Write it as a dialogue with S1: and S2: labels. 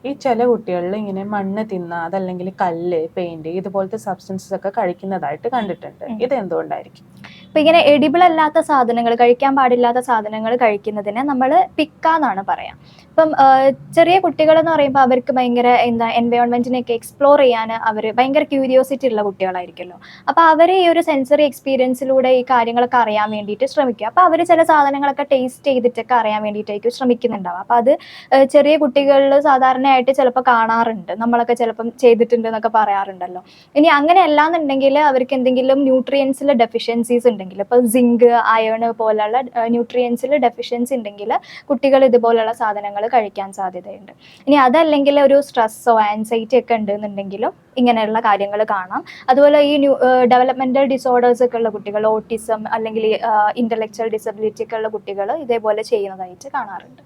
S1: ഈ ചില കുട്ടികളിൽ ഇങ്ങനെ മണ്ണ് തിന്ന അതല്ലെങ്കിൽ കല്ല്, പെയിന്റ് ഇതുപോലത്തെ സബ്സ്റ്റൻസസ് ഒക്കെ കഴിക്കുന്നതായിട്ട് കണ്ടിട്ടുണ്ട്. ഇത് എന്തുകൊണ്ടായിരിക്കും?
S2: ഇപ്പൊ ഇങ്ങനെ എഡിബിൾ അല്ലാത്ത സാധനങ്ങൾ, കഴിക്കാൻ പാടില്ലാത്ത സാധനങ്ങൾ കഴിക്കുന്നതിനെ നമ്മൾ പിക്കാന്നാണ് പറയാം. ഇപ്പം ചെറിയ കുട്ടികൾ എന്ന് പറയുമ്പോൾ അവർക്ക് ഭയങ്കര എൻവയോൺമെന്റിനെയൊക്കെ എക്സ്പ്ലോർ ചെയ്യാൻ അവർ ഭയങ്കര ക്യൂരിയോസിറ്റി ഉള്ള കുട്ടികളായിരിക്കുമല്ലോ. അപ്പൊ അവർ ഈ ഒരു സെൻസറി എക്സ്പീരിയൻസിലൂടെ ഈ കാര്യങ്ങളൊക്കെ അറിയാൻ വേണ്ടിയിട്ട് ശ്രമിക്കുക. അപ്പൊ അവർ ചില സാധനങ്ങളൊക്കെ ടേസ്റ്റ് ചെയ്തിട്ടൊക്കെ അറിയാൻ വേണ്ടിയിട്ടായിരിക്കും ശ്രമിക്കുന്നുണ്ടാവും. അപ്പൊ അത് ചെറിയ കുട്ടികളിൽ സാധാരണയായിട്ട് ചിലപ്പോൾ കാണാറുണ്ട്, നമ്മളൊക്കെ ചിലപ്പം ചെയ്തിട്ടുണ്ട് എന്നൊക്കെ പറയാറുണ്ടല്ലോ. ഇനി അങ്ങനെ അല്ലാന്നുണ്ടെങ്കിൽ അവർക്ക് എന്തെങ്കിലും ന്യൂട്രിയൻസിൽ ഡെഫിഷ്യൻസീസ് ഉണ്ടെങ്കിൽ, ഇപ്പൊ സിങ്ക്, അയൺ പോലുള്ള ന്യൂട്രിയൻസിൽ ഡെഫിഷ്യൻസി ഉണ്ടെങ്കിൽ കുട്ടികൾ ഇതുപോലുള്ള സാധനങ്ങൾ കഴിക്കാൻ സാധ്യതയുണ്ട്. ഇനി അതല്ലെങ്കിൽ ഒരു സ്ട്രെസ്സോ ആൻസൈറ്റി ഒക്കെ ഉണ്ടെന്നുണ്ടെങ്കിലും ഇങ്ങനെയുള്ള കാര്യങ്ങൾ കാണാം. അതുപോലെ ഈ ഡെവലപ്മെന്റൽ ഡിസോർഡേഴ്സ് ഒക്കെ ഉള്ള കുട്ടികൾ, ഓട്ടിസം അല്ലെങ്കിൽ ഇന്റലക്ച്വൽ ഡിസബിലിറ്റി ഒക്കെ ഉള്ള കുട്ടികൾ ഇതേപോലെ ചെയ്യുന്നതായിട്ട് കാണാറുണ്ട്.